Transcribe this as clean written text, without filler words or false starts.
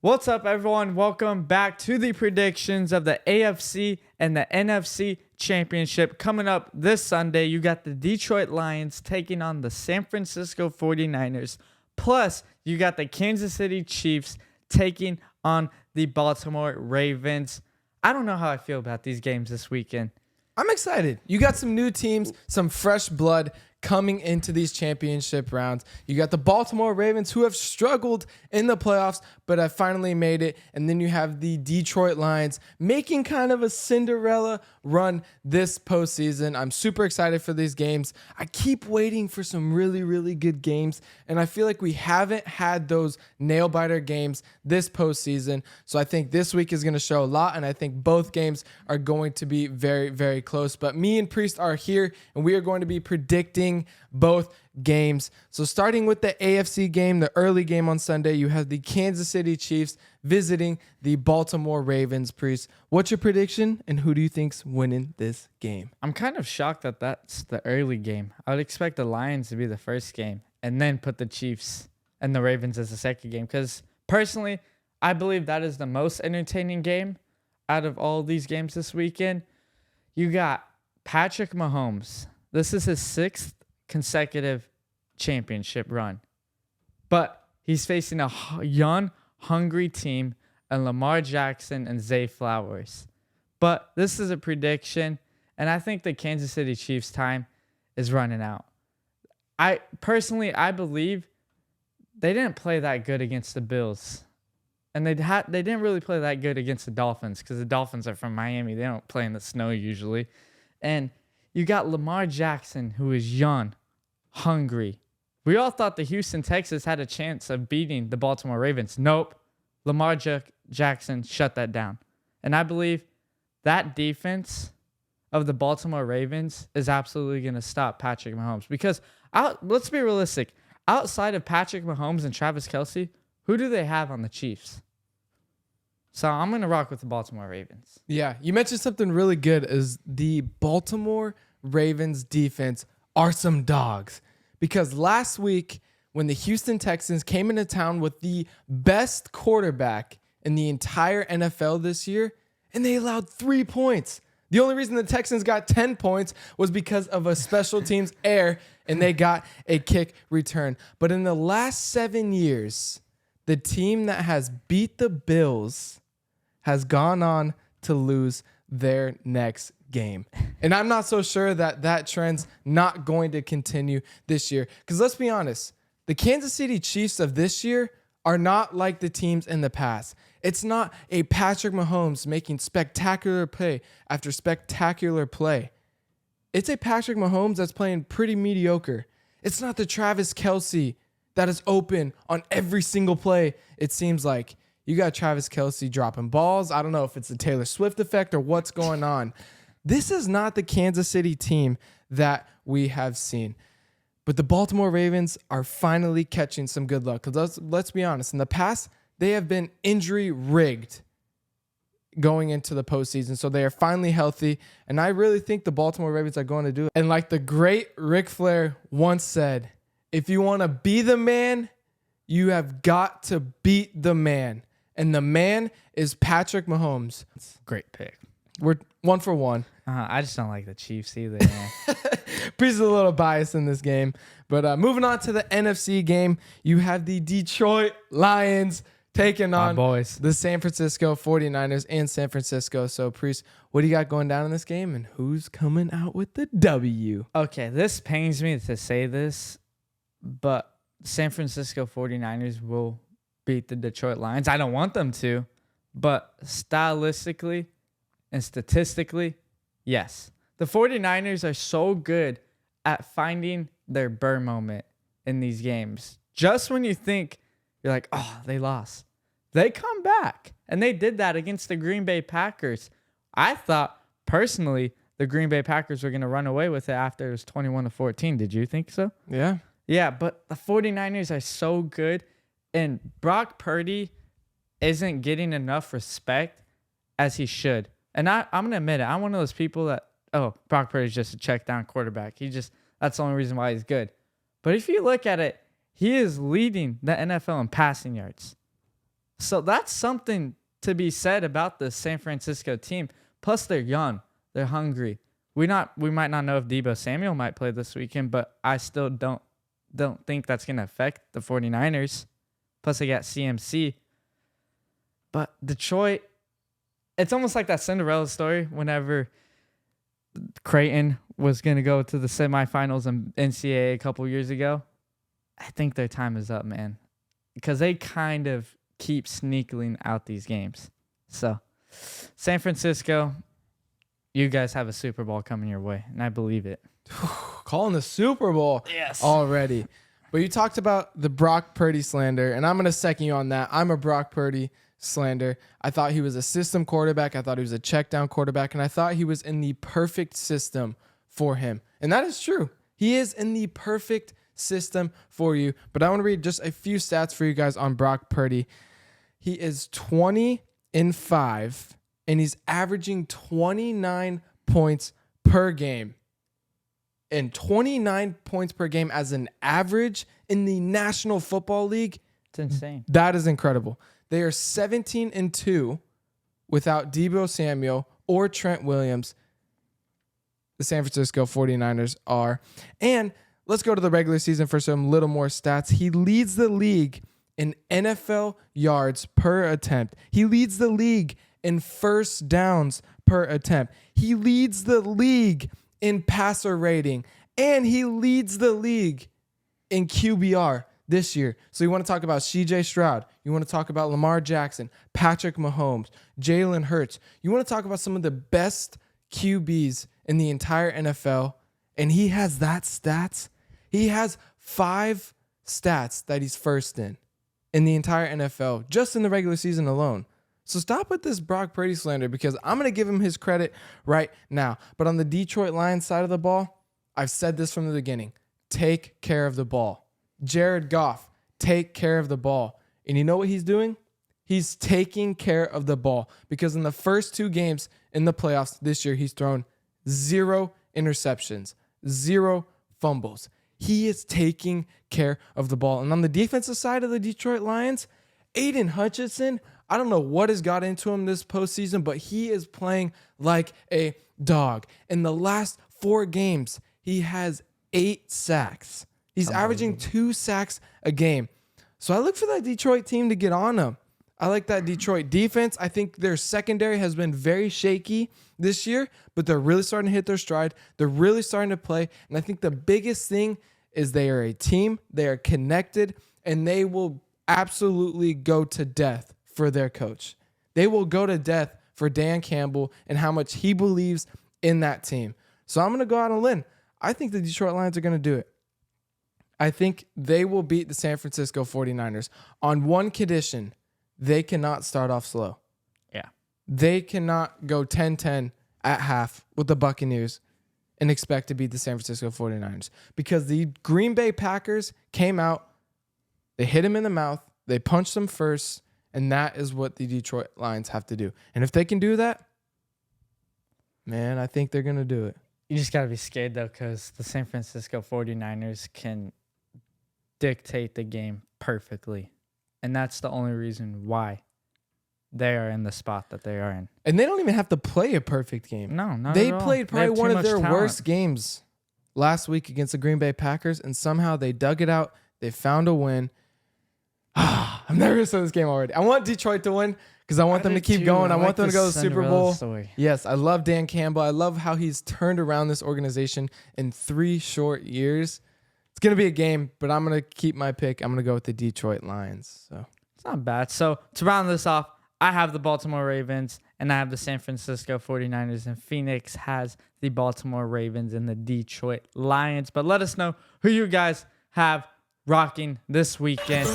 What's up, everyone? Welcome back to the predictions of the AFC and the NFC Championship. Coming up this Sunday, you got the Detroit Lions taking on the San Francisco 49ers. Plus, you got the Kansas City Chiefs taking on the Baltimore Ravens. I don't know how I feel about these games this weekend. I'm excited. You got some new teams, some fresh blood coming into these championship rounds. You got the Baltimore Ravens, who have struggled in the playoffs, but have finally made it. And then you have the Detroit Lions making kind of a Cinderella run this postseason. I'm super excited for these games. I keep waiting for some really, really good games, and I feel like we haven't had those nail-biter games this postseason. So I think this week is going to show a lot, and I think both games are going to be very, very close. But me and Priest are here, and we are going to be predicting both games. So starting with the AFC game, the early game on Sunday, you have the Kansas City Chiefs visiting the Baltimore Ravens. Priest, what's your prediction, and who do you think's winning this game? I'm kind of shocked that that's the early game. I would expect the Lions to be the first game and then put the Chiefs and the Ravens as the second game, because personally, I believe that is the most entertaining game out of all these games this weekend. You got Patrick Mahomes. This is his sixth consecutive championship run, but he's facing a young, hungry team and Lamar Jackson and Zay Flowers. But this is a prediction, and I think the Kansas City Chiefs' time is running out. I believe they didn't play that good against the Bills, and they didn't really play that good against the Dolphins, because the Dolphins are from Miami. They don't play in the snow usually. And you got Lamar Jackson, who is young, hungry. We all thought the Houston Texans had a chance of beating the Baltimore Ravens. Nope. Lamar Jackson shut that down. And I believe that defense of the Baltimore Ravens is absolutely going to stop Patrick Mahomes. Because let's be realistic. Outside of Patrick Mahomes and Travis Kelce, who do they have on the Chiefs? So I'm going to rock with the Baltimore Ravens. Yeah, you mentioned something really good, is the Baltimore Ravens defense are some dogs. Because last week, when the Houston Texans came into town with the best quarterback in the entire NFL this year, and they allowed 3 points. The only reason the Texans got 10 points was because of a special teams error, and they got a kick return. But in the last 7 years, the team that has beat the Bills has gone on to lose their next game. And I'm not so sure that trend's not going to continue this year. Because let's be honest, the Kansas City Chiefs of this year are not like the teams in the past. It's not a Patrick Mahomes making spectacular play after spectacular play. It's a Patrick Mahomes that's playing pretty mediocre. It's not the Travis Kelce that is open on every single play, it seems like. You got Travis Kelce dropping balls. I don't know if it's the Taylor Swift effect or what's going on. This is not the Kansas City team that we have seen. But the Baltimore Ravens are finally catching some good luck. Because let's be honest, in the past, they have been injury-rigged going into the postseason. So they are finally healthy. And I really think the Baltimore Ravens are going to do it. And like the great Ric Flair once said, if you want to be the man, you have got to beat the man. And the man is Patrick Mahomes. Great pick. We're 1 for 1. I just don't like the Chiefs either, man. Priest is a little biased in this game. But moving on to the NFC game, you have the Detroit Lions taking on the San Francisco 49ers in San Francisco. So, Priest, what do you got going down in this game, and who's coming out with the W? Okay, this pains me to say this, but San Francisco 49ers will beat the Detroit Lions. I don't want them to, but stylistically and statistically, yes. The 49ers are so good at finding their burr moment in these games. Just when you think you're like, oh, they lost, they come back. And they did that against the Green Bay Packers. I thought, personally, the Green Bay Packers were going to run away with it after it was 21-14. Did you think so? Yeah. Yeah, but the 49ers are so good, and Brock Purdy isn't getting enough respect as he should. And I'm going to admit it. I'm one of those people that, Brock Purdy's just a check down quarterback. That's the only reason why he's good. But if you look at it, he is leading the NFL in passing yards. So that's something to be said about the San Francisco team. Plus, they're young. They're hungry. We might not know if Deebo Samuel might play this weekend, but I still don't think that's going to affect the 49ers. Plus, they got CMC. But Detroit, it's almost like that Cinderella story whenever Creighton was going to go to the semifinals in NCAA a couple years ago. I think their time is up, man, because they kind of keep sneaking out these games. So, San Francisco, you guys have a Super Bowl coming your way, and I believe it. Calling the Super Bowl already. But you talked about the Brock Purdy slander, and I'm going to second you on that. I'm a Brock Purdy slander. I thought he was a system quarterback. I thought he was a check down quarterback, and I thought he was in the perfect system for him. And that is true. He is in the perfect system for you. But I want to read just a few stats for you guys on Brock Purdy. He is 20-5, and he's averaging 29 points per game. And 29 points per game as an average in the National Football League. It's insane. That is incredible. They are 17-2 without Deebo Samuel or Trent Williams. The San Francisco 49ers are. And let's go to the regular season for some little more stats. He leads the league in NFL yards per attempt. He leads the league in first downs per attempt. He leads the league in passer rating. And he leads the league in QBR this year. So you want to talk about CJ Stroud. You want to talk about Lamar Jackson, Patrick Mahomes, Jalen Hurts. You want to talk about some of the best QBs in the entire NFL. And he has that stats. He has 5 stats that he's first in the entire NFL, just in the regular season alone. So stop with this Brock Purdy slander, because I'm going to give him his credit right now. But on the Detroit Lions side of the ball, I've said this from the beginning. Take care of the ball. Jared Goff, take care of the ball. And you know what he's doing? He's taking care of the ball, because in the first 2 games in the playoffs this year, he's thrown 0 interceptions, 0 fumbles. He is taking care of the ball. And on the defensive side of the Detroit Lions, Aiden Hutchinson, I don't know what has got into him this postseason, but he is playing like a dog. In the last 4 games, he has 8 sacks. He's averaging 2 sacks a game. So I look for that Detroit team to get on him. I like that Detroit defense. I think their secondary has been very shaky this year, but they're really starting to hit their stride. They're really starting to play. And I think the biggest thing is they are a team. They are connected, and they will absolutely go to death for their coach. They will go to death for Dan Campbell and how much he believes in that team. So I'm going to go out on a limb. I think the Detroit Lions are going to do it. I think they will beat the San Francisco 49ers on one condition. They cannot start off slow. Yeah. They cannot go 10-10 at half with the Buccaneers and expect to beat the San Francisco 49ers, because the Green Bay Packers came out, they hit him in the mouth, they punched him first, and that is what the Detroit Lions have to do. And if they can do that, man, I think they're going to do it. You just got to be scared, though, because the San Francisco 49ers can dictate the game perfectly. And that's the only reason why they are in the spot that they are in. And they don't even have to play a perfect game. No, not They at all. played They have probably too one of much their talent. worst games last week against the Green Bay Packers, and somehow they dug it out. They found a win. I'm nervous for this game already. I want Detroit to win because I want them to keep going. I want them to go to the Super Bowl. Story. Yes, I love Dan Campbell. I love how he's turned around this organization in 3 short years. It's going to be a game, but I'm going to keep my pick. I'm going to go with the Detroit Lions. So It's not bad. So to round this off, I have the Baltimore Ravens and I have the San Francisco 49ers, and Phoenix has the Baltimore Ravens and the Detroit Lions. But let us know who you guys have rocking this weekend.